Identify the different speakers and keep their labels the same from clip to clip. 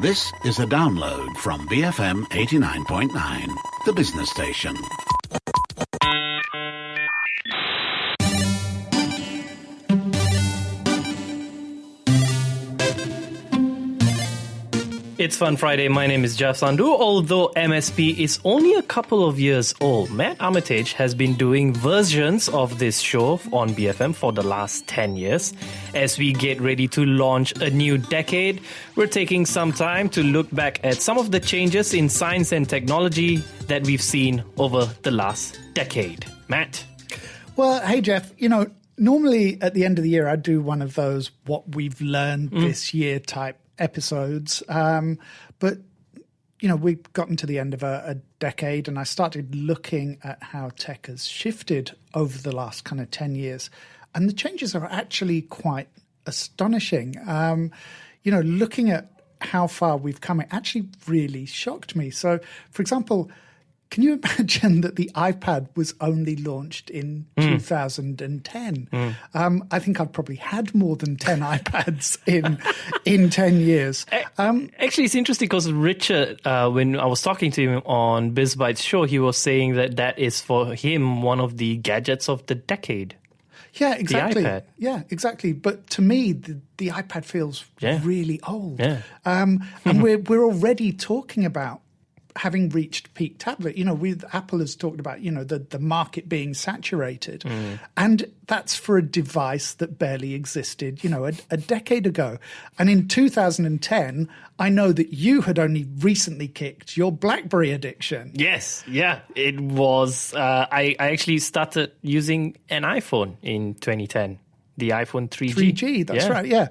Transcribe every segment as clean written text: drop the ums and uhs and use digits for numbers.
Speaker 1: This is a download from BFM 89.9, the business station.
Speaker 2: It's Fun Friday. My name is Jeff Sandhu. Although MSP is only a couple of years old, Matt Armitage has been doing versions of this show on BFM for the last 10 years. As we get ready to launch a new decade, we're taking some time to look back at some of the changes in science and technology that we've seen over the last decade. Matt?
Speaker 3: Well, hey, Jeff, normally at the end of the year, I do one of those what we've learned this year type episodes. But we've gotten to the end of a decade and I started looking at how tech has shifted over the last kind of 10 years. And the changes are actually quite astonishing. Looking at how far we've come, it actually really shocked me. So, for example, can you imagine that the iPad was only launched in 2010? I think I've probably had more than 10 iPads in 10 years.
Speaker 2: Actually, it's interesting because Richard, when I was talking to him on BizBytes show, he was saying that is for him one of the gadgets of the decade.
Speaker 3: Yeah, exactly.
Speaker 2: The iPad.
Speaker 3: Yeah, exactly. But to me, the iPad feels really old.
Speaker 2: Yeah.
Speaker 3: And we're already talking about having reached peak tablet. Apple has talked about, the market being saturated. And that's for a device that barely existed, a decade ago. And in 2010, I know that you had only recently kicked your BlackBerry addiction.
Speaker 2: Yes, yeah. It was, I actually started using an iPhone in 2010, the iPhone 3G.
Speaker 3: 3G, that's right, yeah.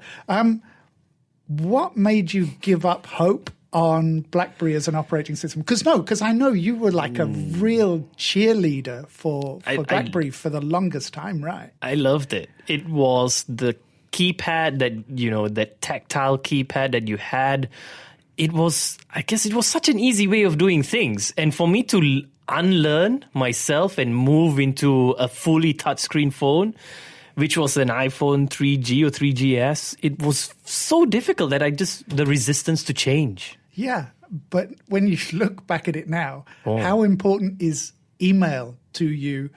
Speaker 3: What made you give up hope on BlackBerry as an operating system? Because I know you were like a real cheerleader for BlackBerry for the longest time, right?
Speaker 2: I loved it. It was the keypad that tactile keypad that you had. It was such an easy way of doing things. And for me to unlearn myself and move into a fully touchscreen phone, which was an iPhone 3G or 3GS, it was so difficult that the resistance to change.
Speaker 3: Yeah, but when you look back at it now, how important is email to you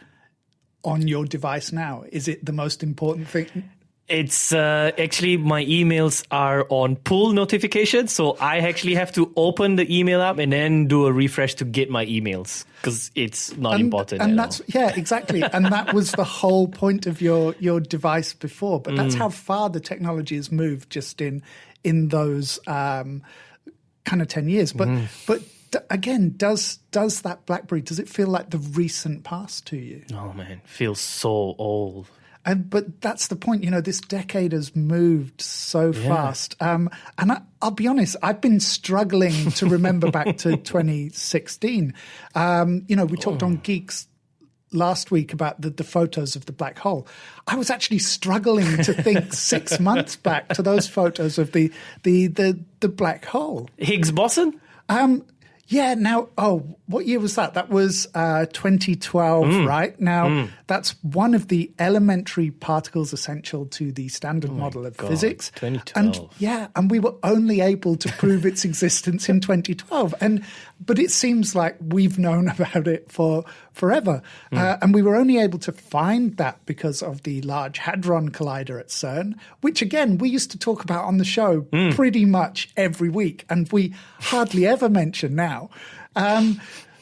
Speaker 3: on your device now? Is it the most important thing?
Speaker 2: It's actually my emails are on pull notifications, so I actually have to open the email app and then do a refresh to get my emails because it's not important.
Speaker 3: And that's exactly. And that was the whole point of your device before. But that's how far the technology has moved just in those kind of 10 years. But again, does that BlackBerry, does it feel like the recent past to you?
Speaker 2: Oh man, it feels so old.
Speaker 3: But that's the point. This decade has moved so fast. And I'll be honest, I've been struggling to remember back to 2016. We talked on Geeks last week about the photos of the black hole. I was actually struggling to think 6 months back to those photos of the black hole.
Speaker 2: Higgs boson?
Speaker 3: Yeah. Now, what year was that? That was 2012, right? Now, that's one of the elementary particles essential to the standard model of physics.
Speaker 2: 2012.
Speaker 3: And we were only able to prove its existence in 2012. But it seems like we've known about it for forever. And we were only able to find that because of the Large Hadron Collider at CERN, which, again, we used to talk about on the show pretty much every week. And we hardly ever mention now.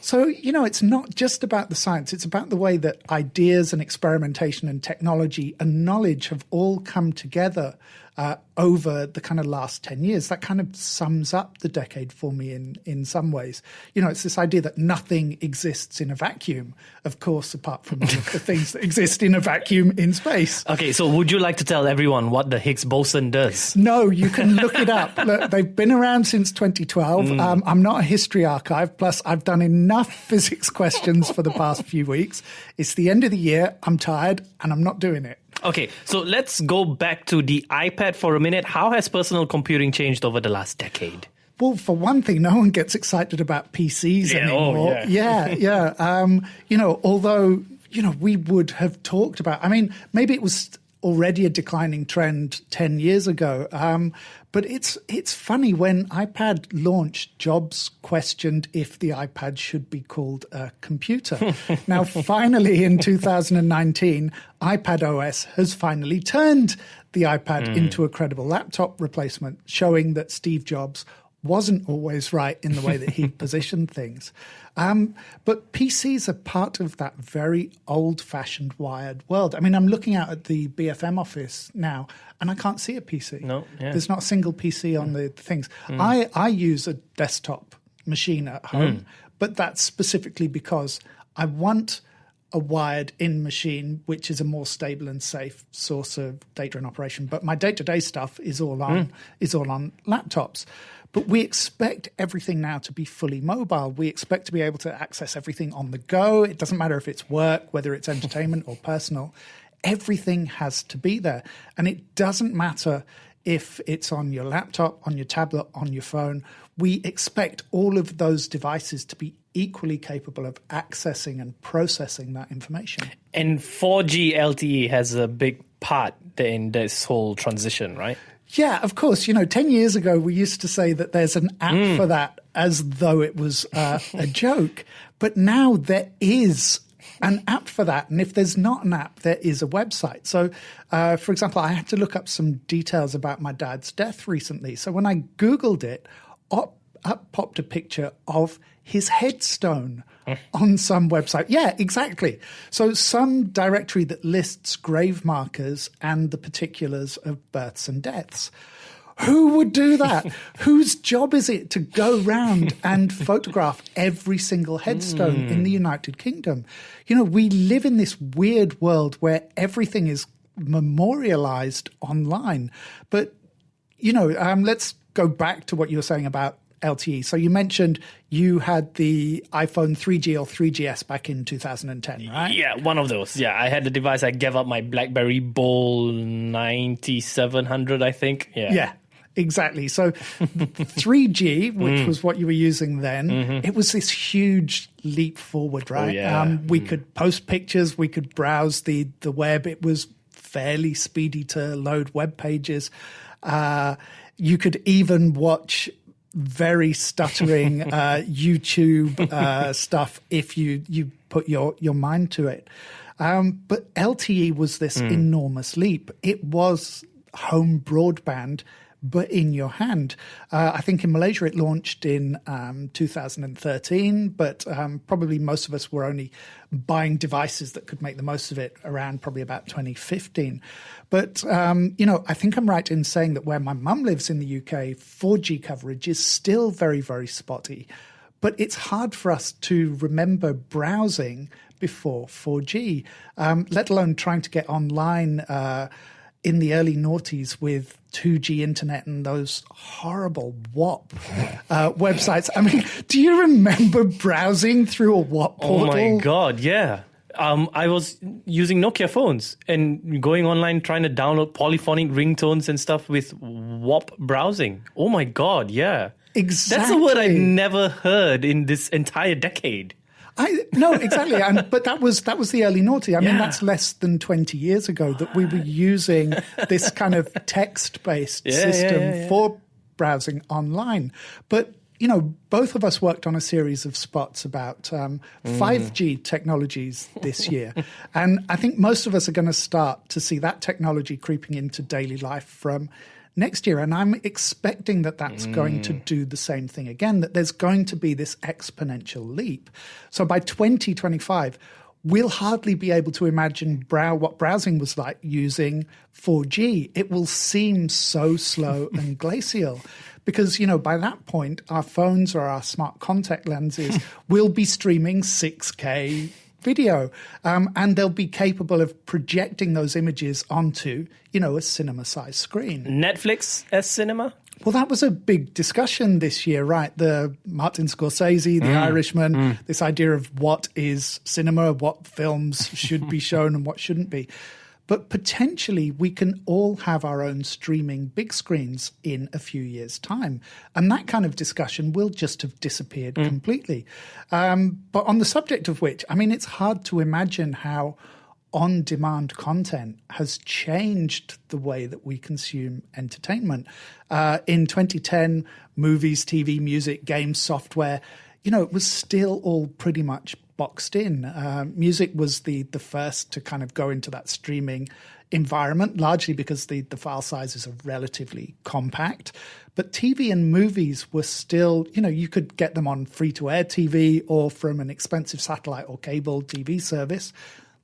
Speaker 3: So, it's not just about the science. It's about the way that ideas and experimentation and technology and knowledge have all come together over the kind of last 10 years. That kind of sums up the decade for me in some ways. It's this idea that nothing exists in a vacuum, of course, apart from all of the things that exist in a vacuum in space.
Speaker 2: Okay, so would you like to tell everyone what the Higgs boson does?
Speaker 3: No, you can look it up. Look, they've been around since 2012. I'm not a history archive, plus I've done enough physics questions for the past few weeks. It's the end of the year, I'm tired, and I'm not doing it.
Speaker 2: Okay, so let's go back to the iPad for a minute. How has personal computing changed over the last decade?
Speaker 3: Well, for one thing, no one gets excited about PCs anymore. Although, we would have talked about, maybe it was already a declining trend 10 years ago. But it's funny, when iPad launched, Jobs questioned if the iPad should be called a computer. Now, finally, in 2019, iPad OS has finally turned the iPad into a credible laptop replacement, showing that Steve Jobs wasn't always right in the way that he positioned things. But PCs are part of that very old-fashioned wired world. I mean, I'm looking out at the BFM office now, and I can't see a PC.
Speaker 2: No, yeah.
Speaker 3: There's not a single PC on the things. I use a desktop machine at home, but that's specifically because I want a wired-in machine, which is a more stable and safe source of data and operation. But my day-to-day stuff is all on laptops. But we expect everything now to be fully mobile. We expect to be able to access everything on the go. It doesn't matter if it's work, whether it's entertainment or personal. Everything has to be there. And it doesn't matter if it's on your laptop, on your tablet, on your phone. We expect all of those devices to be equally capable of accessing and processing that information.
Speaker 2: And 4G LTE has a big part in this whole transition, right?
Speaker 3: Yeah, of course. 10 years ago, we used to say that there's an app for that as though it was a joke. But now there is an app for that. And if there's not an app, there is a website. So, for example, I had to look up some details about my dad's death recently. So when I Googled it, up popped a picture of his headstone on some website. Yeah, exactly. So some directory that lists grave markers and the particulars of births and deaths. Who would do that? Whose job is it to go round and photograph every single headstone in the United Kingdom? We live in this weird world where everything is memorialized online. But, let's go back to what you were saying about LTE. So you mentioned you had the iPhone 3G or 3GS back in 2010, right?
Speaker 2: Yeah, one of those. Yeah, I had the device. I gave up my BlackBerry Bold 9700, I think.
Speaker 3: Yeah, exactly. So 3G, which was what you were using then, it was this huge leap forward, right?
Speaker 2: Oh, yeah.
Speaker 3: We could post pictures, we could browse the web. It was fairly speedy to load web pages. You could even watch very stuttering YouTube stuff if you put your mind to it. But LTE was this enormous leap. It was home broadband, but in your hand. I think in Malaysia it launched in 2013, but probably most of us were only buying devices that could make the most of it around probably about 2015. But, I think I'm right in saying that where my mum lives in the UK, 4G coverage is still very, very spotty. But it's hard for us to remember browsing before 4G, let alone trying to get online in the early noughties with 2G internet and those horrible WAP websites. I mean, do you remember browsing through a WAP portal?
Speaker 2: Oh my God, yeah. I was using Nokia phones and going online trying to download polyphonic ringtones and stuff with WAP browsing. Oh my God, yeah.
Speaker 3: Exactly.
Speaker 2: That's a word I've never heard in this entire decade.
Speaker 3: No, exactly. But that was the early naughty. I mean, that's less than 20 years ago that we were using this kind of text-based system for browsing online. But, both of us worked on a series of spots about 5G technologies this year. And I think most of us are going to start to see that technology creeping into daily life from next year. And I'm expecting that that's going to do the same thing again, that there's going to be this exponential leap. So by 2025, we'll hardly be able to imagine what browsing was like using 4G. It will seem so slow and glacial because, by that point, our phones or our smart contact lenses will be streaming 6K video, and they'll be capable of projecting those images onto, a cinema-sized screen.
Speaker 2: Netflix as cinema?
Speaker 3: Well, that was a big discussion this year, right? The Martin Scorsese, The Irishman, this idea of what is cinema, what films should be shown and what shouldn't be. But potentially we can all have our own streaming big screens in a few years' time. And that kind of discussion will just have disappeared completely. But on the subject of which, I mean, it's hard to imagine how on-demand content has changed the way that we consume entertainment. In 2010, movies, TV, music, games, software, it was still all pretty much boxed in. Music was the first to kind of go into that streaming environment, largely because the file sizes are relatively compact. But TV and movies were still, you could get them on free-to-air TV or from an expensive satellite or cable TV service.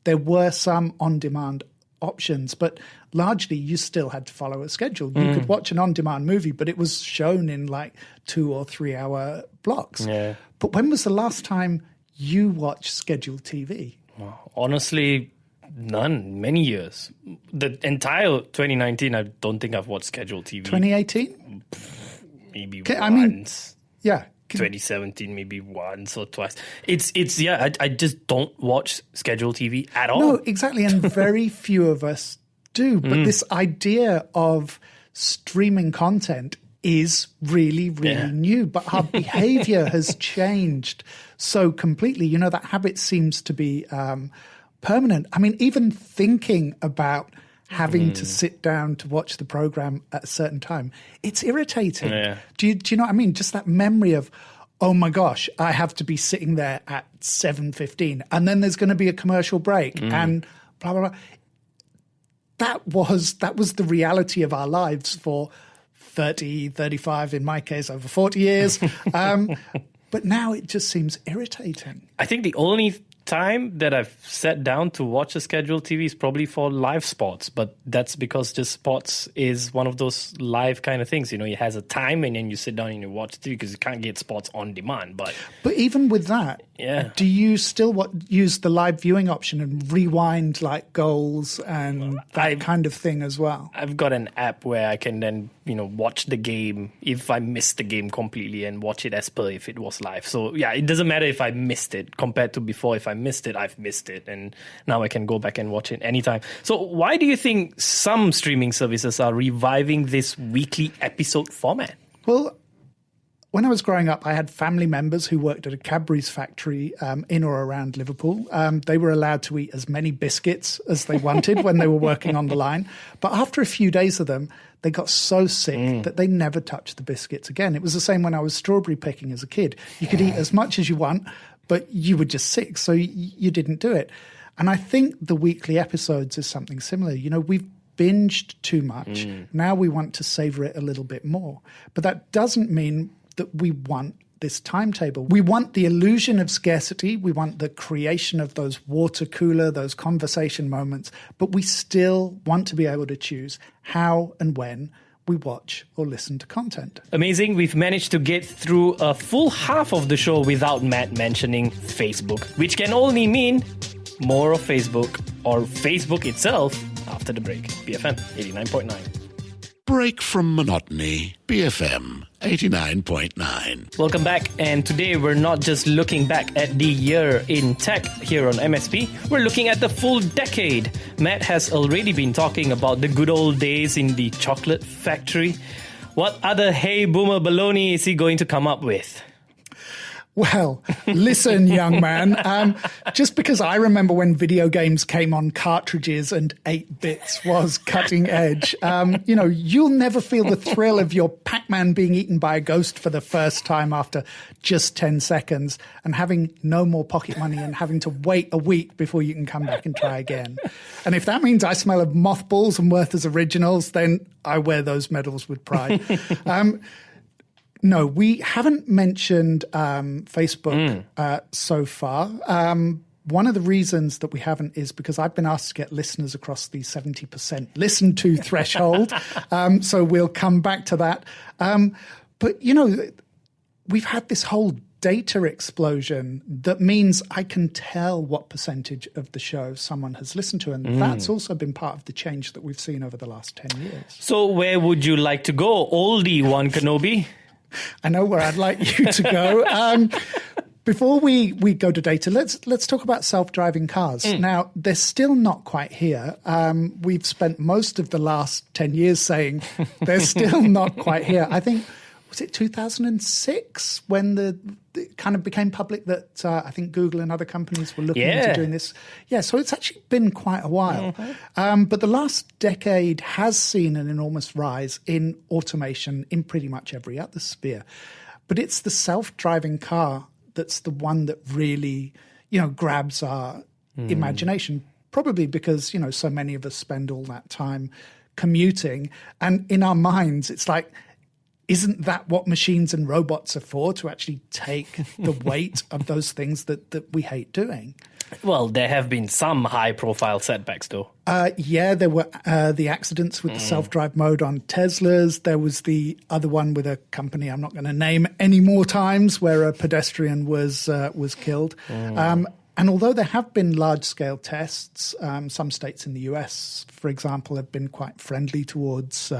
Speaker 3: There were some on-demand options, but largely you still had to follow a schedule. You could watch an on-demand movie, but it was shown in like 2 or 3 hour blocks.
Speaker 2: Yeah.
Speaker 3: But when was the last time you watched scheduled TV?
Speaker 2: Well, honestly, none. Many years. The entire 2019, I don't think I've watched scheduled TV.
Speaker 3: 2018?
Speaker 2: Maybe once.
Speaker 3: Yeah.
Speaker 2: 2017, maybe once or twice. I just don't watch scheduled TV at all.
Speaker 3: No, exactly. And very few of us do. But this idea of streaming content is really, really new. But our behavior has changed so completely. That habit seems to be permanent. I mean, even thinking about having to sit down to watch the program at a certain time, it's irritating.
Speaker 2: Yeah.
Speaker 3: Do you know what I mean? Just that memory of, oh my gosh, I have to be sitting there at 7:15 and then there's going to be a commercial break and blah, blah, blah. That was the reality of our lives for 30, 35, in my case, over 40 years. But now it just seems irritating.
Speaker 2: I think the only time that I've sat down to watch a scheduled TV is probably for live sports, but that's because just sports is one of those live kind of things. It has a time and then you sit down and you watch TV because you can't get sports on demand. But
Speaker 3: even with that, do you still use the live viewing option and rewind like goals and that kind of thing as well?
Speaker 2: I've got an app where I can then, watch the game if I missed the game completely and watch it as per if it was live. So it doesn't matter if I missed it compared to before. If I missed it, I've missed it. And now I can go back and watch it anytime. So why do you think some streaming services are reviving this weekly episode format?
Speaker 3: Well, when I was growing up, I had family members who worked at a Cadbury's factory in or around Liverpool. They were allowed to eat as many biscuits as they wanted when they were working on the line. But after a few days of them, they got so sick that they never touched the biscuits again. It was the same when I was strawberry picking as a kid. You could eat as much as you want, but you were just sick, so you didn't do it. And I think the weekly episodes is something similar. We've binged too much. Now we want to savor it a little bit more. But that doesn't mean that we want this timetable. We want the illusion of scarcity. We want the creation of those water cooler, those conversation moments. But we still want to be able to choose how and when we watch or listen to content.
Speaker 2: Amazing. We've managed to get through a full half of the show without Matt mentioning Facebook, which can only mean more of Facebook or Facebook itself after the break. BFM 89.9.
Speaker 1: Break from monotony. BFM 89.9.
Speaker 2: Welcome back, and today we're not just looking back at the year in tech here on MSP, we're looking at the full decade. Matt has already been talking about the good old days in the chocolate factory. What other hey boomer baloney is he going to come up with?
Speaker 3: Well, listen, young man, just because I remember when video games came on cartridges and 8 bits was cutting edge, you'll never feel the thrill of your Pac-Man being eaten by a ghost for the first time after just 10 seconds and having no more pocket money and having to wait a week before you can come back and try again. And if that means I smell of mothballs and Werther's Originals, then I wear those medals with pride. No, we haven't mentioned Facebook so far. One of the reasons that we haven't is because I've been asked to get listeners across the 70% listen to threshold. So we'll come back to that. But, we've had this whole data explosion that means I can tell what percentage of the show someone has listened to. And that's also been part of the change that we've seen over the last 10 years.
Speaker 2: So where would you like to go, oldie one Kenobi?
Speaker 3: I know where I'd like you to go. Before we go to data, let's talk about self-driving cars. Now, they're still not quite here. We've spent most of the last 10 years saying they're still not quite here. I think was it 2006 when it kind of became public that I think Google and other companies were looking into doing this. Yeah, so it's actually been quite a while. But the last decade has seen an enormous rise in automation in pretty much every other sphere. But it's the self-driving car that's the one that really, grabs our imagination, probably because, so many of us spend all that time commuting. And in our minds, it's like, isn't that what machines and robots are for, to actually take the weight of those things that we hate doing?
Speaker 2: Well, there have been some high-profile setbacks, though.
Speaker 3: There were the accidents with the self-drive mode on Teslas. There was the other one with a company I'm not going to name any more times, where a pedestrian was killed. And although there have been large-scale tests, some states in the US, for example, have been quite friendly towards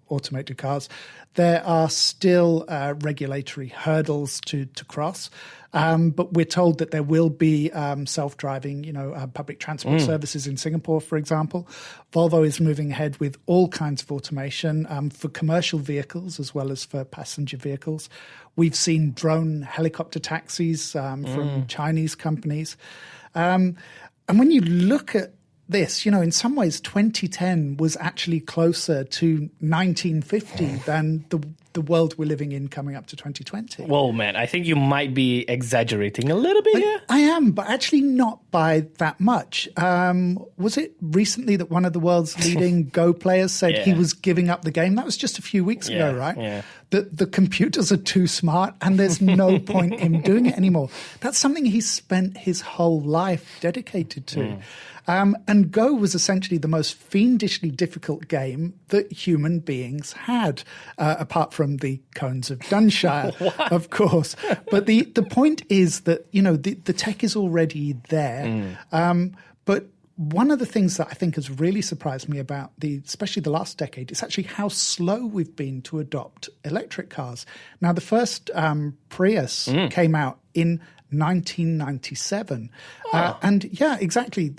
Speaker 3: automated cars, there are still regulatory hurdles to cross. But we're told that there will be self-driving, public transport services in Singapore, for example. Volvo is moving ahead with all kinds of automation for commercial vehicles as well as for passenger vehicles. We've seen drone helicopter taxis from Chinese companies. And when you look at this, in some ways, 2010 was actually closer to 1950 than the world we're living in coming up to 2020.
Speaker 2: Whoa, man, I think you might be exaggerating a little bit here.
Speaker 3: I am, but actually not by that much. Was it recently that one of the world's leading Go players said he was giving up the game? That was just a few weeks ago, right?
Speaker 2: Yeah.
Speaker 3: The computers are too smart and there's no point in doing it anymore. That's something he's spent his whole life dedicated to. And Go was essentially the most fiendishly difficult game that human beings had, apart from the cones of Dunshire, of course. But the point is that, the tech is already there. But one of the things that I think has really surprised me about especially the last decade, is actually how slow we've been to adopt electric cars. Now, the first Prius came out in 1997. And yeah, exactly.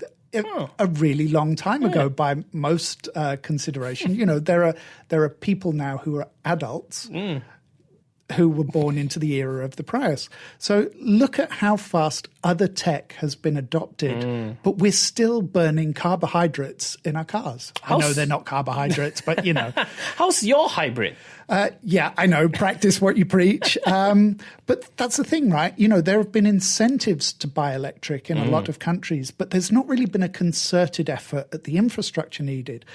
Speaker 3: A really long time ago by most consideration. There are people now who are adults who were born into the era of the Prius. So look at how fast other tech has been adopted, but we're still burning carbohydrates in our cars. I know they're not carbohydrates, but
Speaker 2: How's your hybrid?
Speaker 3: Yeah, I know. Practice what you preach. But that's the thing, right? There have been incentives to buy electric in a lot of countries, but there's not really been a concerted effort at the infrastructure needed.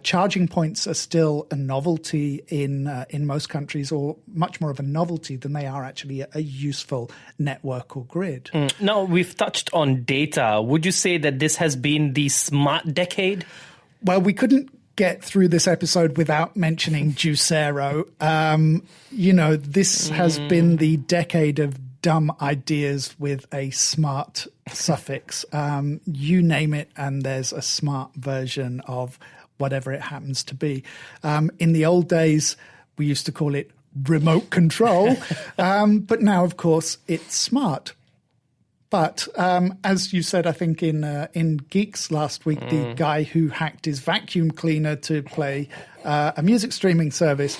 Speaker 3: Charging points are still a novelty in most countries, or much more of a novelty than they are actually a useful network or grid.
Speaker 2: Now, we've touched on data. Would you say that this has been the smart decade?
Speaker 3: Well, we couldn't get through this episode without mentioning Juicero. This has been the decade of dumb ideas with a smart suffix. You name it, and there's a smart version of whatever it happens to be. In the old days, we used to call it remote control, but now, of course, it's smart. But as you said, I think in Geeks last week, the guy who hacked his vacuum cleaner to play a music streaming service,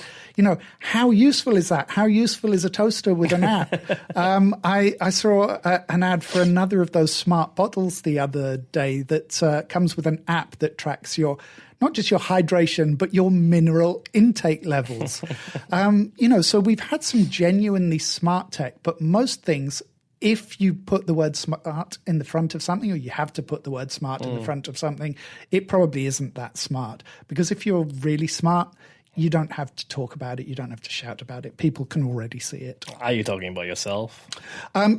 Speaker 3: how useful is that? How useful is a toaster with an app? I saw an ad for another of those smart bottles the other day that comes with an app that tracks not just your hydration, but your mineral intake levels. So we've had some genuinely smart tech, but most things, if you put the word smart in the front of something, or you have to put the word smart in the front of something, it probably isn't that smart. Because if you're really smart, you don't have to talk about it. You don't have to shout about it. People can already see it.
Speaker 2: Are you talking about yourself?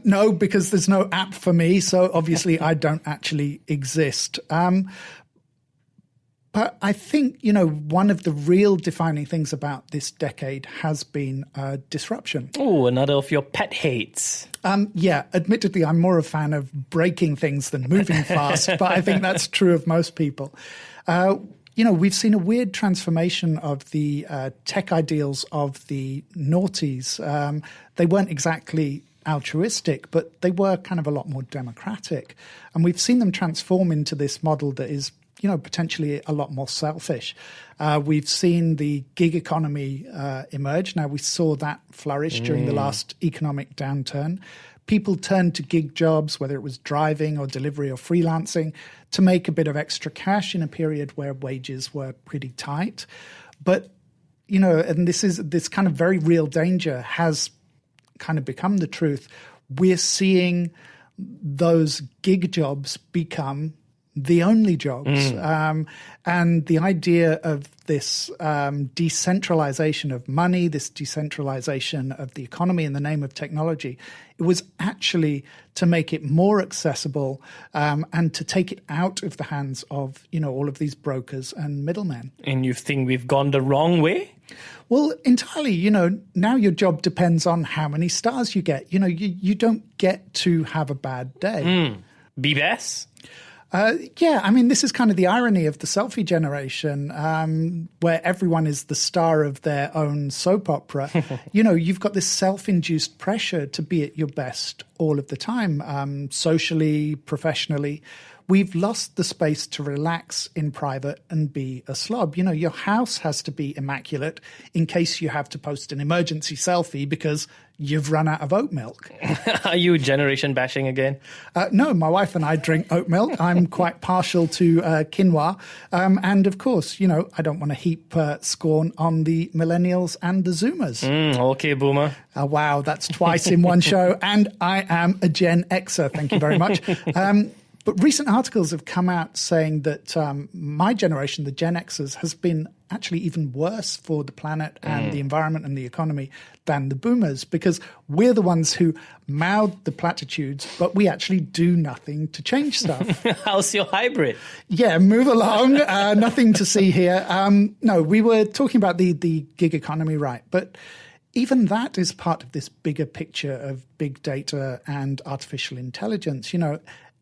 Speaker 3: No, because there's no app for me. So obviously I don't actually exist. But I think, one of the real defining things about this decade has been disruption.
Speaker 2: Oh, another of your pet hates.
Speaker 3: Yeah, admittedly, I'm more a fan of breaking things than moving fast, but I think that's true of most people. We've seen a weird transformation of the tech ideals of the noughties. They weren't exactly altruistic, but they were kind of a lot more democratic. And we've seen them transform into this model that is potentially a lot more selfish. We've seen the gig economy emerge. Now, we saw that flourish during the last economic downturn. People turned to gig jobs, whether it was driving or delivery or freelancing, to make a bit of extra cash in a period where wages were pretty tight. But, and this kind of very real danger has kind of become the truth. We're seeing those gig jobs become the only jobs. And the idea of this decentralization of money, this decentralization of the economy in the name of technology, it was actually to make it more accessible and to take it out of the hands of, all of these brokers and middlemen.
Speaker 2: And you think we've gone the wrong way?
Speaker 3: Well, entirely. Now your job depends on how many stars you get. You don't get to have a bad day.
Speaker 2: Be best?
Speaker 3: This is kind of the irony of the selfie generation, where everyone is the star of their own soap opera. You've got this self-induced pressure to be at your best all of the time, socially, professionally. We've lost the space to relax in private and be a slob. Your house has to be immaculate in case you have to post an emergency selfie because you've run out of oat milk.
Speaker 2: Are you generation bashing again?
Speaker 3: No, my wife and I drink oat milk. I'm quite partial to quinoa. And of course, I don't want to heap scorn on the millennials and the Zoomers.
Speaker 2: Okay, boomer.
Speaker 3: Wow, that's twice in one show. And I am a Gen Xer. Thank you very much. But recent articles have come out saying that my generation, the Gen Xers, has been actually even worse for the planet and the environment and the economy than the boomers, because we're the ones who mouth the platitudes, but we actually do nothing to change stuff.
Speaker 2: How's your hybrid?
Speaker 3: Yeah, move along. Nothing to see here. No, we were talking about the gig economy, right? But even that is part of this bigger picture of big data and artificial intelligence.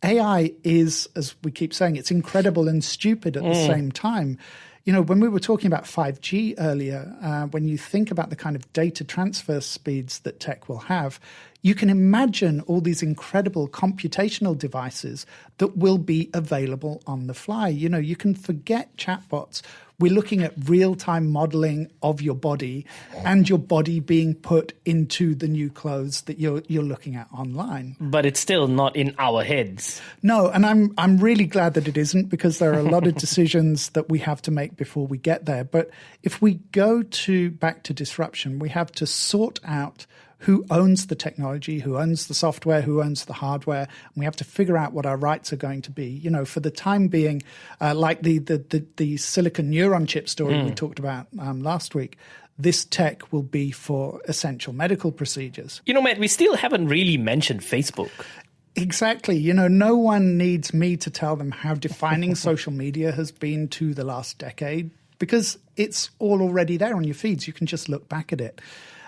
Speaker 3: AI is, as we keep saying, it's incredible and stupid at the same time. When we were talking about 5G earlier, when you think about the kind of data transfer speeds that tech will have, you can imagine all these incredible computational devices that will be available on the fly. You can forget chatbots. We're looking at real-time modeling of your body and your body being put into the new clothes that you're looking at online.
Speaker 2: But it's still not in our heads.
Speaker 3: No, and I'm really glad that it isn't, because there are a lot of decisions that we have to make before we get there. But if we go back to disruption, we have to sort out who owns the technology, who owns the software, who owns the hardware. And we have to figure out what our rights are going to be. For the time being, like the silicon neuron chip story we talked about last week, this tech will be for essential medical procedures.
Speaker 2: Matt, we still haven't really mentioned Facebook.
Speaker 3: Exactly. No one needs me to tell them how defining social media has been to the last decade, because it's all already there on your feeds. You can just look back at it.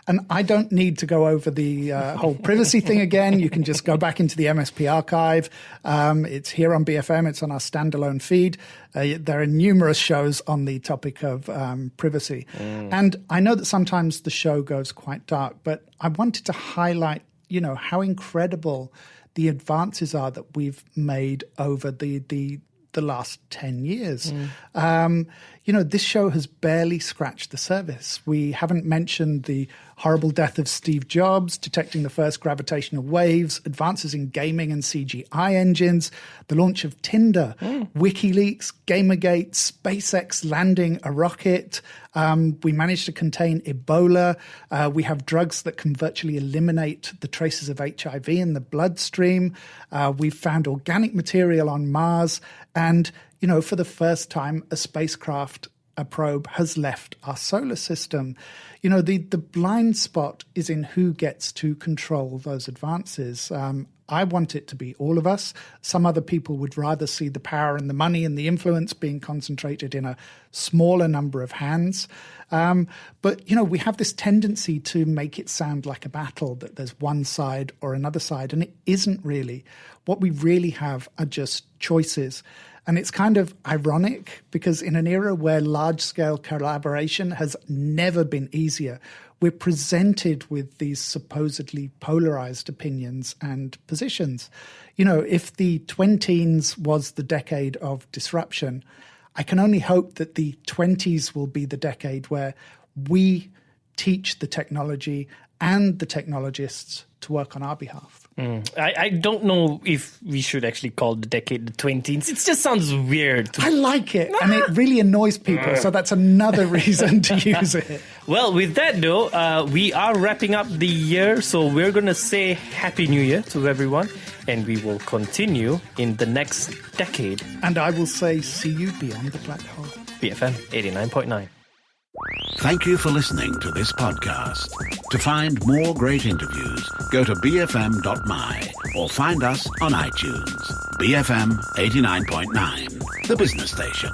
Speaker 3: And I don't need to go over the whole privacy thing again. You can just go back into the MSP archive. It's here on BFM. It's on our standalone feed. There are numerous shows on the topic of privacy. And I know that sometimes the show goes quite dark, but I wanted to highlight, how incredible the advances are that we've made over the last 10 years. This show has barely scratched the surface. We haven't mentioned the horrible death of Steve Jobs, detecting the first gravitational waves, advances in gaming and CGI engines, the launch of Tinder, WikiLeaks, Gamergate, SpaceX landing a rocket. We managed to contain Ebola. We have drugs that can virtually eliminate the traces of HIV in the bloodstream. We've found organic material on Mars. And, for the first time, a spacecraft, a probe, has left our solar system. The blind spot is in who gets to control those advances. I want it to be all of us. Some other people would rather see the power and the money and the influence being concentrated in a smaller number of hands. But, we have this tendency to make it sound like a battle, that there's one side or another side, and it isn't really. What we really have are just choices. And it's kind of ironic, because in an era where large-scale collaboration has never been easier, we're presented with these supposedly polarized opinions and positions. You know, if the 20s was the decade of disruption, I can only hope that the 20s will be the decade where we teach the technology and the technologists to work on our behalf.
Speaker 2: I don't know if we should actually call the decade the 20s. It just sounds weird.
Speaker 3: I like it, and it really annoys people, so that's another reason to use it.
Speaker 2: Well, with that though, we are wrapping up the year, so we're going to say Happy New Year to everyone, and we will continue in the next decade.
Speaker 3: And I will say, see you beyond the black hole.
Speaker 2: BFM 89.9.
Speaker 1: Thank you for listening to this podcast. To find more great interviews, go to bfm.my or find us on iTunes. BFM 89.9, the business station.